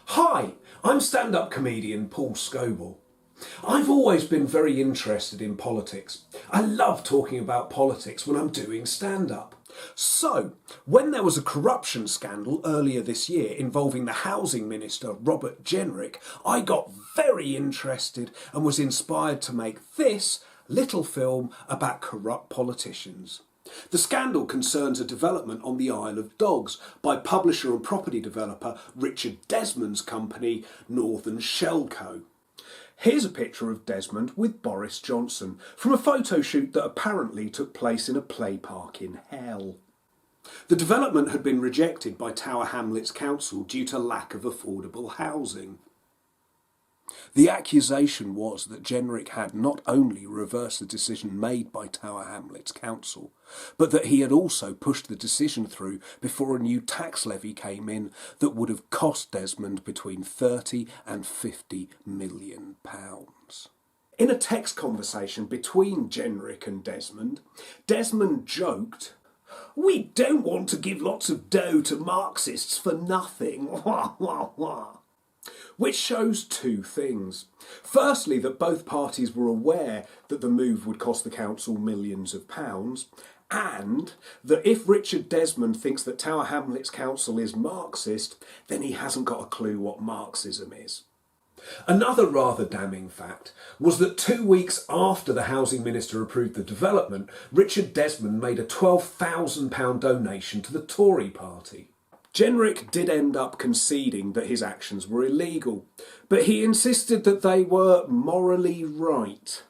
Hi, I'm stand-up comedian Paul Scoble. I've always been very interested in politics. I love talking about politics when I'm doing stand-up. So, when there was a corruption scandal earlier this year involving the housing minister Robert Jenrick, I got very interested and was inspired to make this little film about corrupt politicians. The scandal concerns a development on the Isle of Dogs by publisher and property developer Richard Desmond's company, Northern Shellco. Here's a picture of Desmond with Boris Johnson from a photo shoot that apparently took place in a play park in hell. The development had been rejected by Tower Hamlets Council due to lack of affordable housing. The accusation was that Jenrick had not only reversed the decision made by Tower Hamlets Council, but that he had also pushed the decision through before a new tax levy came in that would have cost Desmond between £30 and £50 million. In a text conversation between Jenrick and Desmond, Desmond joked, "We don't want to give lots of dough to Marxists for nothing." Which shows two things. Firstly, that both parties were aware that the move would cost the council millions of pounds, and that if Richard Desmond thinks that Tower Hamlets Council is Marxist, then he hasn't got a clue what Marxism is. Another rather damning fact was that 2 weeks after the housing minister approved the development, Richard Desmond made a £12,000 donation to the Tory party. Jenrick did end up conceding that his actions were illegal, but he insisted that they were morally right.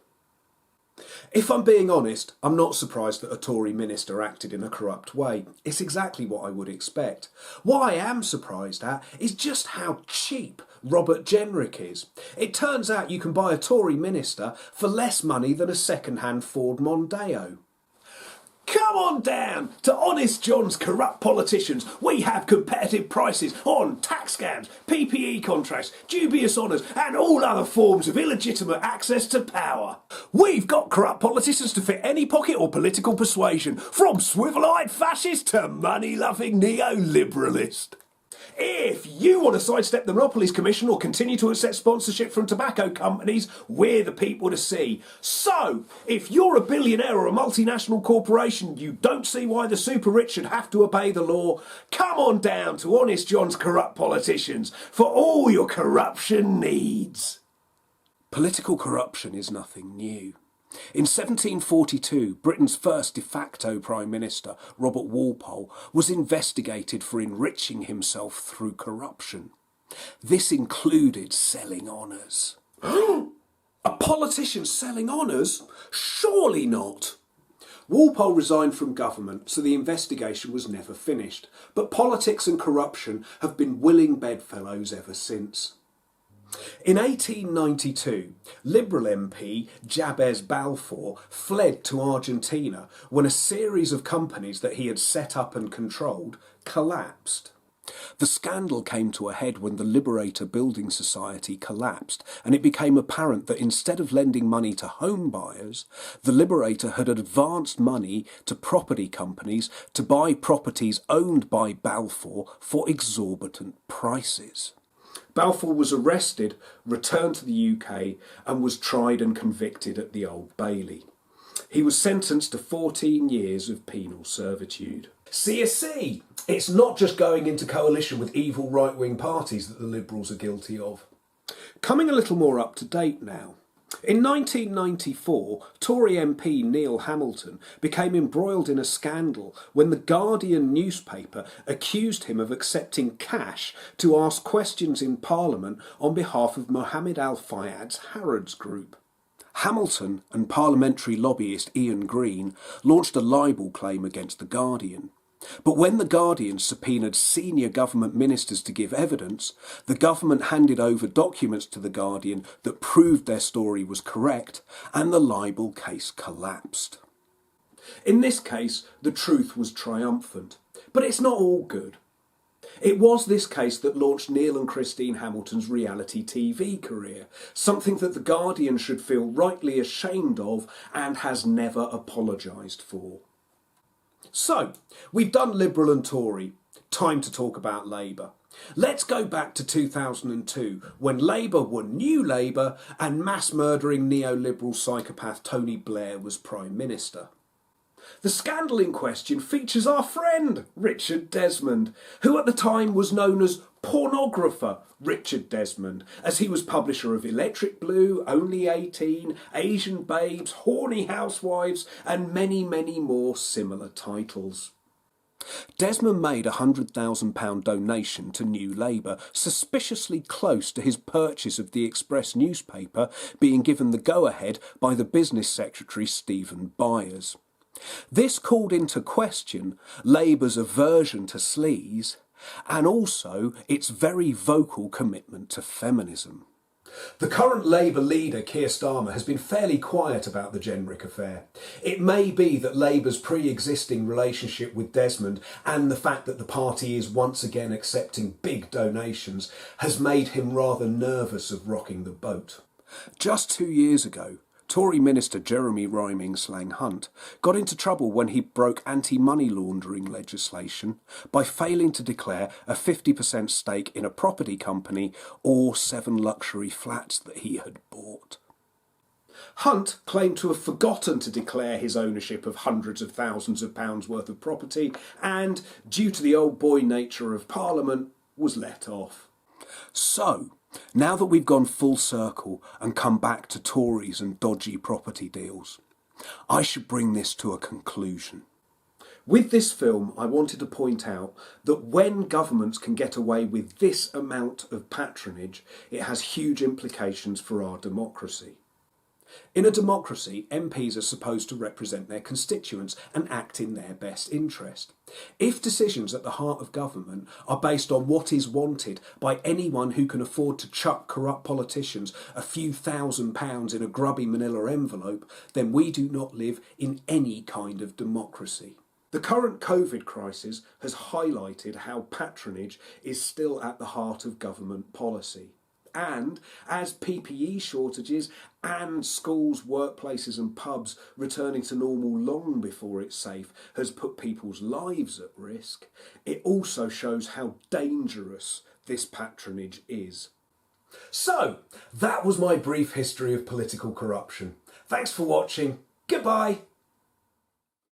If I'm being honest, I'm not surprised that a Tory minister acted in a corrupt way. It's exactly what I would expect. What I am surprised at is just how cheap Robert Jenrick is. It turns out you can buy a Tory minister for less money than a second-hand Ford Mondeo. Come on down to Honest John's Corrupt Politicians. We have competitive prices on tax scams, PPE contracts, dubious honours and all other forms of illegitimate access to power. We've got corrupt politicians to fit any pocket or political persuasion, from swivel-eyed fascist to money-loving neoliberalist. If you want to sidestep the Monopolies Commission or continue to accept sponsorship from tobacco companies, we're the people to see. So, if you're a billionaire or a multinational corporation, you don't see why the super rich should have to obey the law, come on down to Honest John's Corrupt Politicians for all your corruption needs. Political corruption is nothing new. In 1742, Britain's first de facto Prime Minister, Robert Walpole, was investigated for enriching himself through corruption. This included selling honours. A politician selling honours? Surely not! Walpole resigned from government, so the investigation was never finished, but politics and corruption have been willing bedfellows ever since. In 1892, Liberal MP Jabez Balfour fled to Argentina when a series of companies that he had set up and controlled collapsed. The scandal came to a head when the Liberator Building Society collapsed, and it became apparent that instead of lending money to home buyers, the Liberator had advanced money to property companies to buy properties owned by Balfour for exorbitant prices. Balfour was arrested, returned to the UK and was tried and convicted at the Old Bailey. He was sentenced to 14 years of penal servitude. See, it's not just going into coalition with evil right-wing parties that the Liberals are guilty of. Coming a little more up to date now. In 1994, Tory MP Neil Hamilton became embroiled in a scandal when the Guardian newspaper accused him of accepting cash to ask questions in Parliament on behalf of Mohammed Al-Fayad's Harrods Group. Hamilton and parliamentary lobbyist Ian Green launched a libel claim against the Guardian. But when the Guardian subpoenaed senior government ministers to give evidence, the government handed over documents to the Guardian that proved their story was correct, and the libel case collapsed. In this case, the truth was triumphant, but it's not all good. It was this case that launched Neil and Christine Hamilton's reality TV career, something that the Guardian should feel rightly ashamed of and has never apologised for. So, we've done Liberal and Tory. Time to talk about Labour. Let's go back to 2002, when Labour were New Labour and mass-murdering neoliberal psychopath Tony Blair was Prime Minister. The scandal in question features our friend, Richard Desmond, who at the time was known as pornographer Richard Desmond, as he was publisher of Electric Blue, Only 18, Asian Babes, Horny Housewives, and many, many more similar titles. Desmond made a £100,000 donation to New Labour, suspiciously close to his purchase of the Express newspaper being given the go-ahead by the business secretary Stephen Byers. This called into question Labour's aversion to sleaze and also its very vocal commitment to feminism. The current Labour leader, Keir Starmer, has been fairly quiet about the Jenrick affair. It may be that Labour's pre-existing relationship with Desmond and the fact that the party is once again accepting big donations has made him rather nervous of rocking the boat. Just 2 years ago, Tory Minister Jeremy Ryming-Slang Hunt got into trouble when he broke anti-money laundering legislation by failing to declare a 50% stake in a property company or 7 luxury flats that he had bought. Hunt claimed to have forgotten to declare his ownership of hundreds of thousands of pounds worth of property and, due to the old boy nature of Parliament, was let off. So, now that we've gone full circle and come back to Tories and dodgy property deals, I should bring this to a conclusion. With this film, I wanted to point out that when governments can get away with this amount of patronage, it has huge implications for our democracy. In a democracy, MPs are supposed to represent their constituents and act in their best interest. If decisions at the heart of government are based on what is wanted by anyone who can afford to chuck corrupt politicians a few £1,000s in a grubby manila envelope, then we do not live in any kind of democracy. The current COVID crisis has highlighted how patronage is still at the heart of government policy. And as PPE shortages and schools, workplaces and pubs returning to normal long before it's safe has put people's lives at risk, it also shows how dangerous this patronage is. So, that was my brief history of political corruption. Thanks for watching. Goodbye.